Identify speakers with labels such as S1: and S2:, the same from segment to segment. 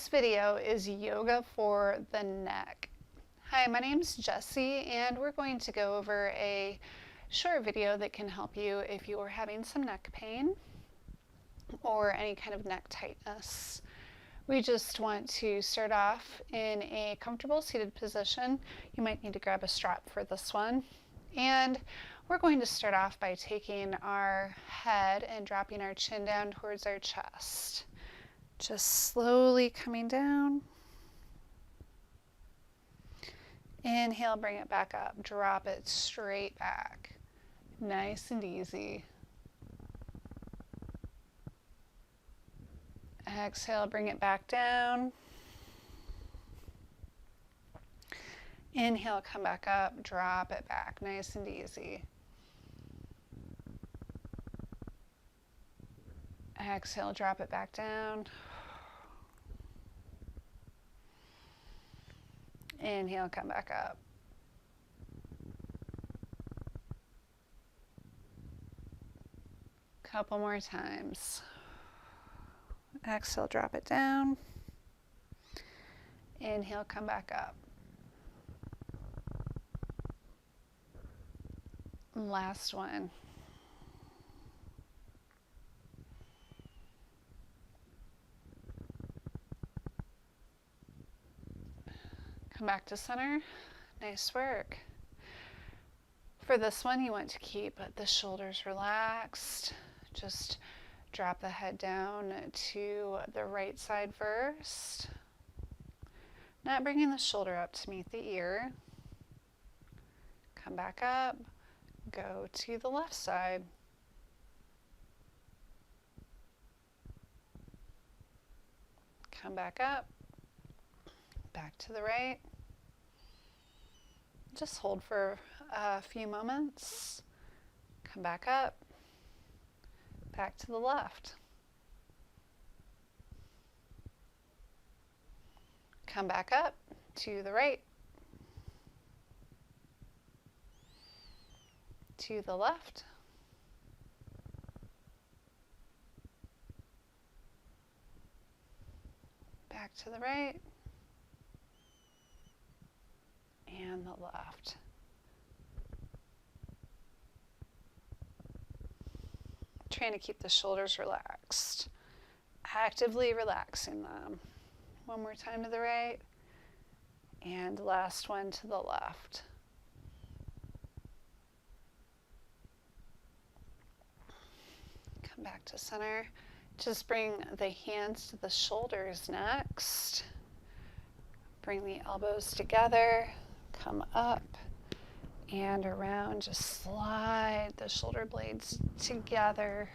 S1: video is yoga for the neck. Hi, my name's Jessie, and we're going to go over a short video that can help you if you are having some neck pain or any kind of neck tightness. We just want to start off in a comfortable seated position. You might need to grab a strap for this one. And we're going to start off by taking our head and dropping our chin down towards our chest. Just slowly coming down. Inhale, bring it back up. Drop it straight back. Nice and easy. Exhale, bring it back down. Inhale, come back up. Drop it back. Nice and easy. Exhale, drop it back down. Inhale, come back up. Couple more times. Exhale, drop it down. Inhale, come back up. Last one. Come back to center. Nice work. For this one, you want to keep the shoulders relaxed. Just drop the head down to the right side first. Not bringing the shoulder up to meet the ear. Come back up. Go to the left side. Come back up. Back to the right. Just hold for a few moments. Come back up. Back to the left. Come back up to the right. To the left. Back to the right. And the left. Trying to keep the shoulders relaxed. Actively relaxing them. One more time to the right. And last one to the left. Come back to center. Just bring the hands to the shoulders next. Bring the elbows together. Come up and around. Just slide the shoulder blades together.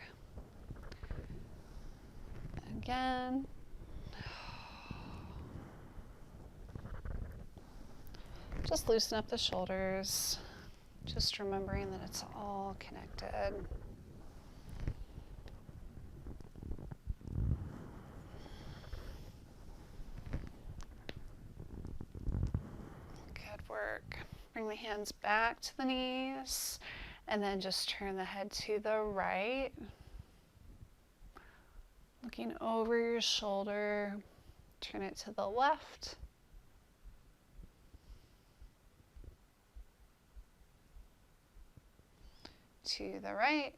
S1: Again. Just loosen up the shoulders. Just remembering that it's all connected. Work. Bring the hands back to the knees and then just turn the head to the right. Looking over your shoulder, turn it to the left. To the right.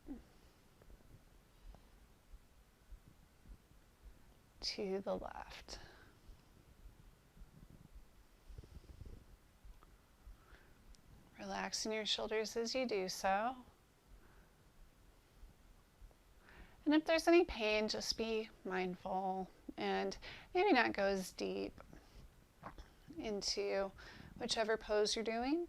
S1: To the left. Relaxing your shoulders as you do so. And if there's any pain, just be mindful and maybe not go as deep into whichever pose you're doing.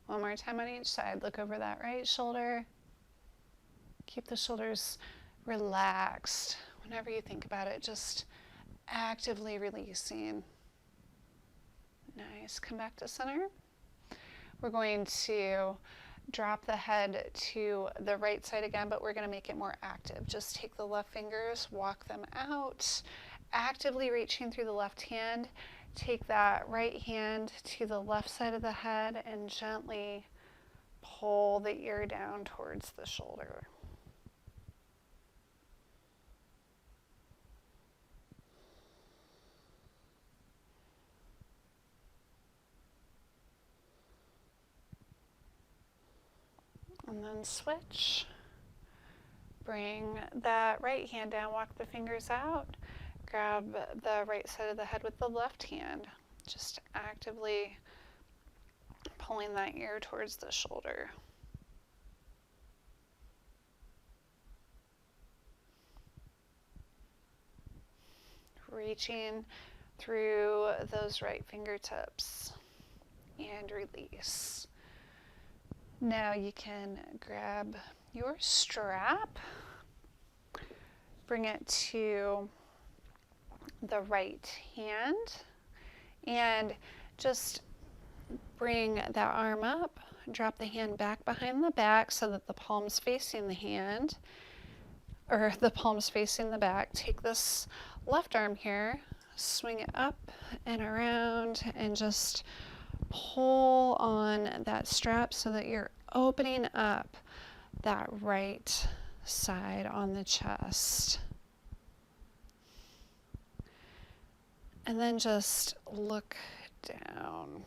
S1: One more time on each side. Look over that right shoulder. Keep the shoulders relaxed. Whenever you think about it, just actively releasing. Nice. Come back to center. We're going to drop the head to the right side again, but we're going to make it more active. Just take the left fingers, walk them out, actively reaching through the left hand, Take that right hand to the left side of the head and gently pull the ear down towards the shoulder. And then switch. Bring that right hand down, walk the fingers out. Grab the right side of the head with the left hand. Just actively pulling that ear towards the shoulder. Reaching through those right fingertips and release. Now you can grab your strap, bring it to the right hand, and just bring that arm up, drop the hand back behind the back so that the palm's facing the hand, or the palm's facing the back. Take this left arm here, swing it up and around, and just pull on that strap so that you're opening up that right side on the chest. And then just look down.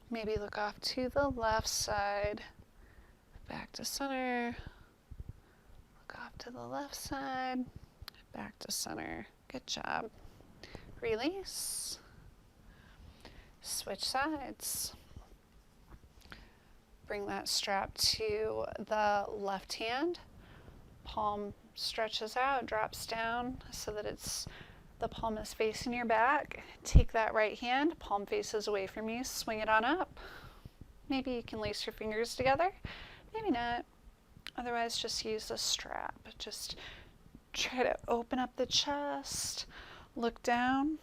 S1: Maybe look off to the left side, back to center. Look off to the left side, back to center. Good job. Release. Switch sides. Bring that strap to the left hand. Palm stretches out, drops down so that the palm is facing your back. Take that right hand, palm faces away from you, swing it on up. Maybe you can lace your fingers together, maybe not. Otherwise, just use the strap. Just try to open up the chest, look down.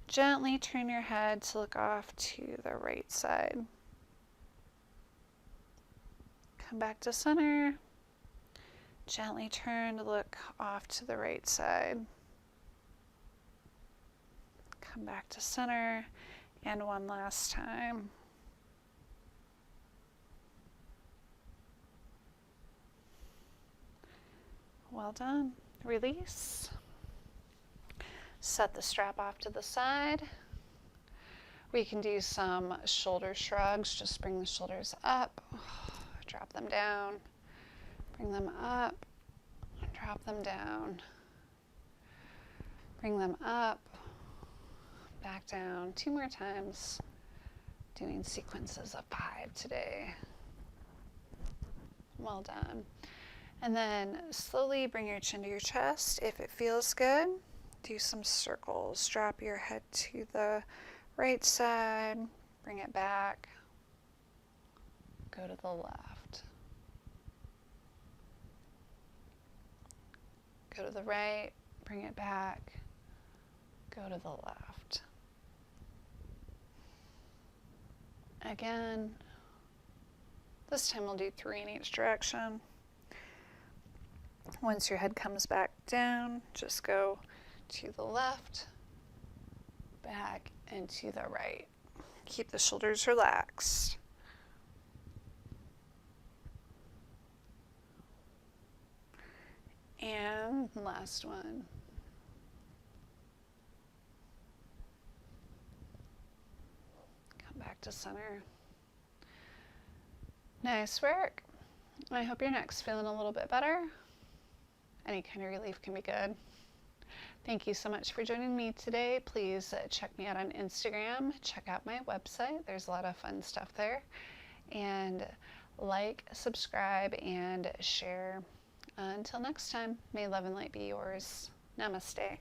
S1: Gently turn your head to look off to the right side. Come back to center. Gently turn to look off to the right side. Come back to center, and one last time. Well done. Release. Set the strap off to the side. We can do some shoulder shrugs. Just bring the shoulders up, drop them down, bring them up, drop them down, bring them up, back down. 2 more times. Doing sequences of 5 today. Well done. And then slowly bring your chin to your chest. If it feels good, do some circles. Drop your head to the right side, bring it back, go to the left. Go to the right, bring it back, go to the left. Again, this time we'll do 3 in each direction. Once your head comes back down, just go to the left, back, and to the right. Keep the shoulders relaxed. And last one. Come back to center. Nice work. I hope your neck's feeling a little bit better. Any kind of relief can be good. Thank you so much for joining me today. Please check me out on Instagram. Check out my website. There's a lot of fun stuff there. And like, subscribe, and share. Until next time, may love and light be yours. Namaste.